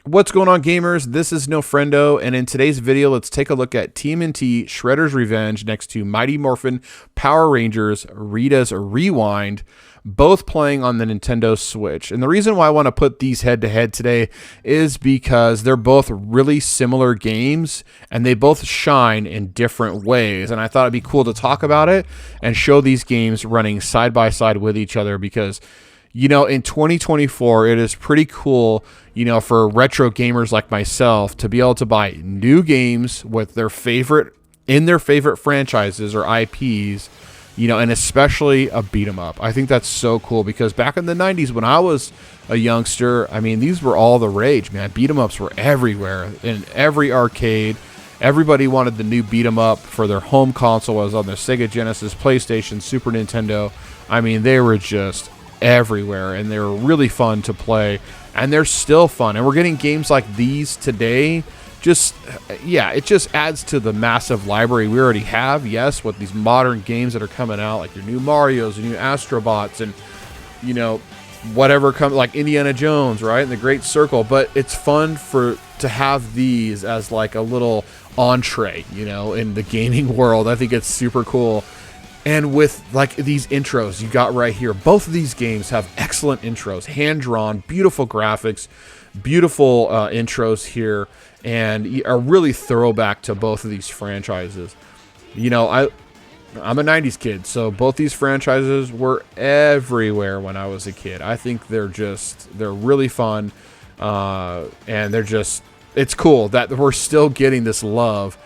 What's going on, gamers? This is No Friendo, and in today's video, let's take a look at TMNT Shredder's Revenge next to Mighty Morphin Power Rangers Rita's Rewind, both playing on the Nintendo Switch. And the reason why I want to put these head-to-head today is because they're both really similar games, and they both shine in different ways. And I thought it'd be cool to talk about it and show these games running side by side with each other because in 2024, it is pretty cool, for retro gamers like myself to be able to buy new games with their favorite franchises or IPs, and especially a beat 'em up. I think that's so cool because back in the 90s when I was a youngster, I mean, these were all the rage, man. Beat 'em ups were everywhere in every arcade. Everybody wanted the new beat 'em up for their home console, was on their Sega Genesis, PlayStation, Super Nintendo. I mean, they were just everywhere, and they were really fun to play, and they're still fun, and we're getting games like these today. It just adds to the massive library we already have, yes, with these modern games that are coming out, like your new Marios and new Astrobots, and whatever comes, like Indiana Jones, right, and the Great Circle. But it's fun to have these as like a little entree, in the gaming world. I think it's super cool. And with like these intros you got right here, both of these games have excellent intros, hand-drawn, beautiful graphics, beautiful intros here, and are really throwback to both of these franchises. I'm a 90s kid, so both these franchises were everywhere when I was a kid. I think they're really fun, and it's cool that we're still getting this love,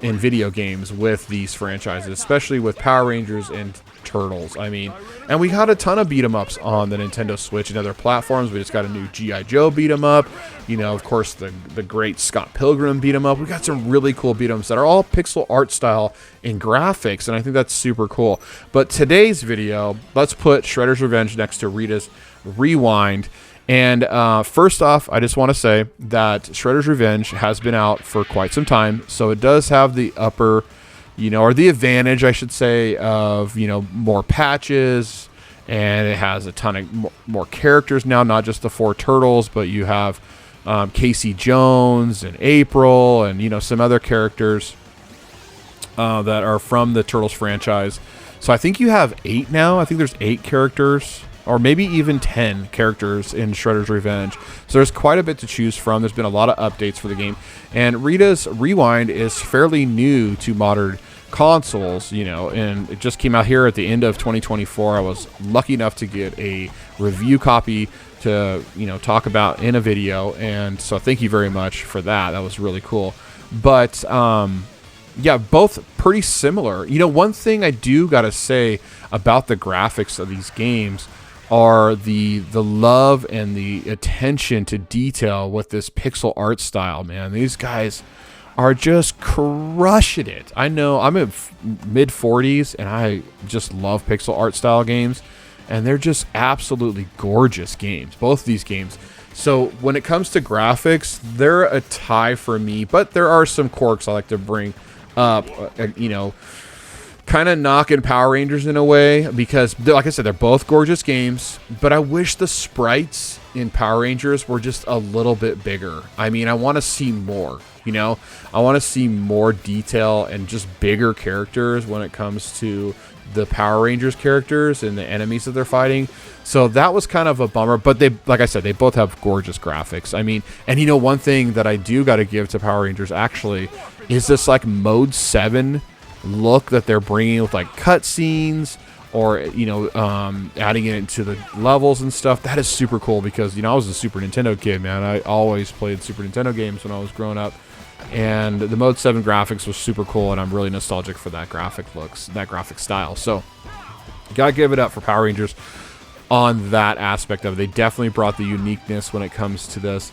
in video games with these franchises, especially with Power Rangers and Turtles. I mean, and we got a ton of beat 'em ups on the Nintendo Switch and other platforms. We just got a new G.I. Joe beat 'em up, of course the great Scott Pilgrim beat 'em up. We got some really cool beat 'ems that are all pixel art style and graphics, and I think that's super cool. But today's video, let's put Shredder's Revenge next to Rita's Rewind. And first off, I just want to say that Shredder's Revenge has been out for quite some time, so it does have the upper, or the advantage, I should say, of, more patches, and it has a ton of more characters now, not just the 4 turtles, but you have Casey Jones and April and, some other characters that are from the Turtles franchise. So I think you have 8 now. I think there's 8 characters, or maybe even 10 characters in Shredder's Revenge. So there's quite a bit to choose from. There's been a lot of updates for the game. And Rita's Rewind is fairly new to modern consoles, and it just came out here at the end of 2024. I was lucky enough to get a review copy to, talk about in a video. And so thank you very much for that. That was really cool. But, both pretty similar. One thing I do got to say about the graphics of these games are the love and the attention to detail with this pixel art style, man. These guys are just crushing it. I know I'm in mid 40s and I just love pixel art style games, and they're just absolutely gorgeous games, both of these games. So when it comes to graphics, they're a tie for me, but there are some quirks I like to bring up, kind of knocking Power Rangers in a way, because like I said, they're both gorgeous games, but I wish the sprites in Power Rangers were just a little bit bigger. I mean, I want to see more, I want to see more detail and just bigger characters when it comes to the Power Rangers characters and the enemies that they're fighting. So that was kind of a bummer, but like I said, they both have gorgeous graphics. I mean, and one thing that I do got to give to Power Rangers actually is this like Mode 7 look that they're bringing with like cutscenes, or adding it into the levels and stuff. That is super cool because I was a Super Nintendo kid, man. I always played Super Nintendo games when I was growing up, and the Mode 7 graphics was super cool, and I'm really nostalgic for that graphic style. So gotta give it up for Power Rangers on that aspect of it. They definitely brought the uniqueness when it comes to this.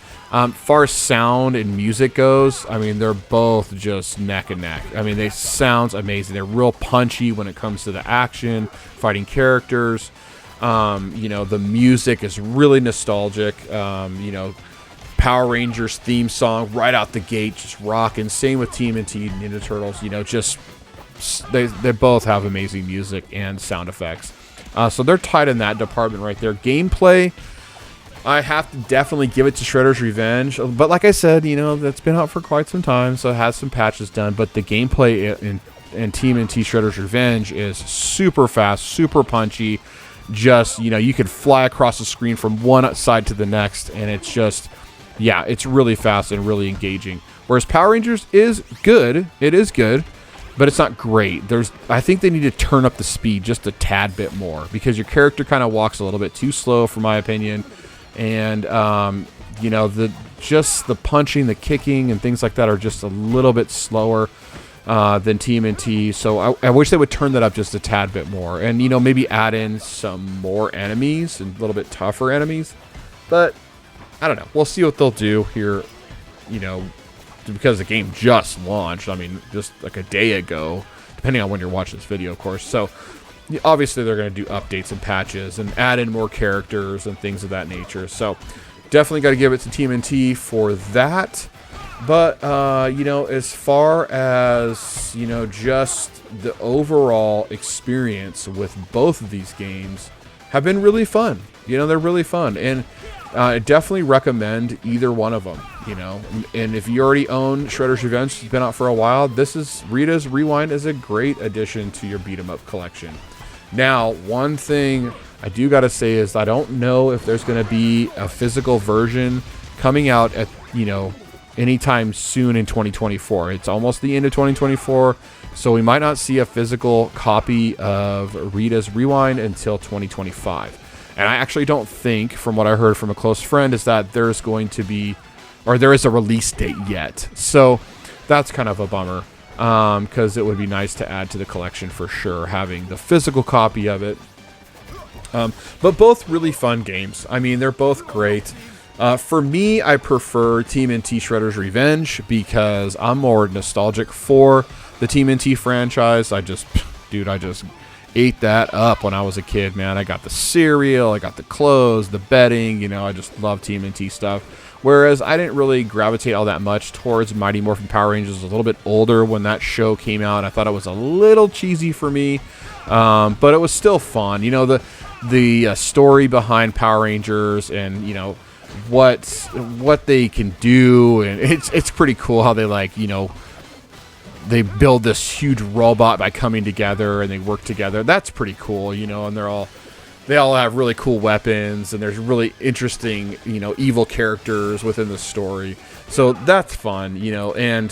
Far as sound and music goes, I mean, they're both just neck and neck. I mean, they sounds amazing. They're real punchy when it comes to the action, fighting characters. The music is really nostalgic. Power Rangers theme song right out the gate, just rocking. Same with TMNT and Ninja Turtles. They both have amazing music and sound effects. So they're tied in that department right there. Gameplay, I have to definitely give it to Shredder's Revenge. But like I said, you know, that's been out for quite some time, so it has some patches done. But the gameplay in TMNT Shredder's Revenge is super fast, super punchy. Just, you know, you can fly across the screen from one side to the next, and it's just, yeah, it's really fast and really engaging. Whereas Power Rangers is good. It is good, but it's not great. I think they need to turn up the speed just a tad bit more, because your character kind of walks a little bit too slow, for my opinion. And, you know, the punching, the kicking, and things like that are just a little bit slower than TMNT. So I wish they would turn that up just a tad bit more. And, you know, maybe add in some more enemies and a little bit tougher enemies. But, I don't know. We'll see what they'll do here, you know, because the game just launched. I mean, just like a day ago, depending on when you're watching this video, of course. So, obviously, they're going to do updates and patches and add in more characters and things of that nature. So, definitely got to give it to TMNT for that. But, you know, as far as, you know, just the overall experience with both of these games have been really fun. You know, they're really fun. And I definitely recommend either one of them, you know. And if you already own Shredder's Revenge, it's been out for a while, Rita's Rewind is a great addition to your beat-em-up collection. Now, one thing I do got to say is I don't know if there's going to be a physical version coming out at, you know, anytime soon in 2024. It's almost the end of 2024, so we might not see a physical copy of Rita's Rewind until 2025. And I actually don't think, from what I heard from a close friend, is that there's going to be, or there is a release date yet. So that's kind of a bummer, because it would be nice to add to the collection for sure, having the physical copy of it. But both really fun games. I mean, they're both great. For me, I prefer TMNT Shredder's Revenge because I'm more nostalgic for the TMNT franchise. I just ate that up when I was a kid, man. I got the cereal, I got the clothes, the bedding, you know, I just love TMNT stuff. Whereas I didn't really gravitate all that much towards Mighty Morphin Power Rangers. I was a little bit older when that show came out. I thought it was a little cheesy for me, but it was still fun. You know, the story behind Power Rangers and, you know, what they can do, and it's pretty cool how they, like, you know, they build this huge robot by coming together and they work together. That's pretty cool, you know, and they all have really cool weapons, and there's really interesting, you know, evil characters within the story. So that's fun, you know, and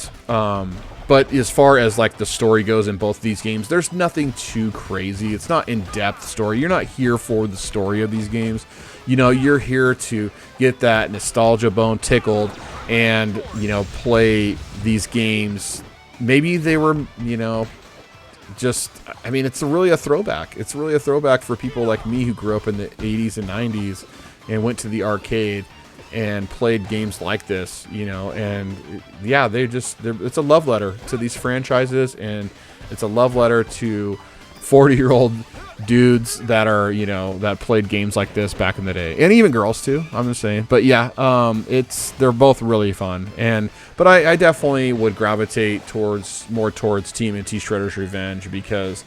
but as far as like the story goes in both these games, there's nothing too crazy. It's not in-depth story. You're not here for the story of these games. You know, you're here to get that nostalgia bone tickled and, you know, play these games. Maybe they were, you know, just, I mean, it's really a throwback. It's really a throwback for people like me who grew up in the 80s and 90s and went to the arcade and played games like this, you know, and yeah, it's a love letter to these franchises, and it's a love letter to 40-year-old dudes that are, you know, that played games like this back in the day, and even girls too, I'm just saying. But yeah, they're both really fun, but I definitely would gravitate more towards TMNT Shredder's Revenge because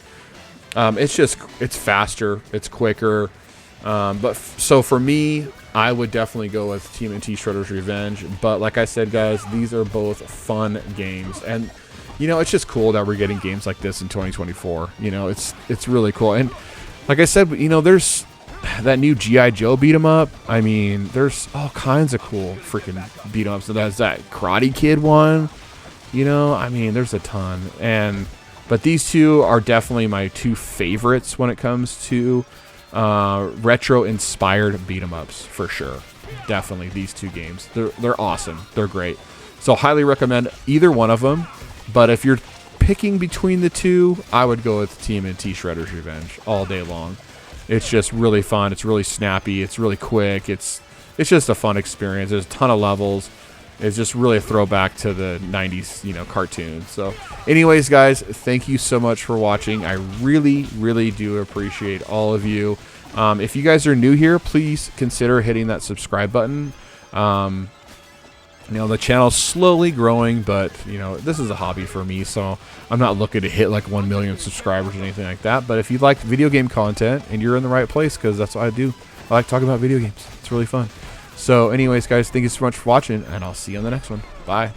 it's faster, it's quicker, so for me, I would definitely go with TMNT Shredder's Revenge. But like I said, guys, these are both fun games, and you know, it's just cool that we're getting games like this in 2024. You know, it's really cool. And like I said, you know, there's that new G.I. Joe beat 'em up. I mean, there's all kinds of cool freaking beat 'em ups. So that's that Karate Kid one. You know, I mean, there's a ton. But these two are definitely my two favorites when it comes to retro-inspired beat 'em ups for sure. Definitely these two games. They're awesome. They're great. So highly recommend either one of them. But if you're picking between the two, I would go with TMNT Shredder's Revenge all day long. It's just really fun. It's really snappy. It's really quick. It's just a fun experience. There's a ton of levels. It's just really a throwback to the 90s, you know, cartoon. So anyways, guys, thank you so much for watching. I really, really do appreciate all of you. If you guys are new here, please consider hitting that subscribe button. You know, the channel's slowly growing, but, you know, this is a hobby for me, so I'm not looking to hit like 1 million subscribers or anything like that. But if you like video game content, and you're in the right place, because that's what I do. I like talking about video games. It's really fun. So anyways, guys, thank you so much for watching, and I'll see you on the next one. Bye.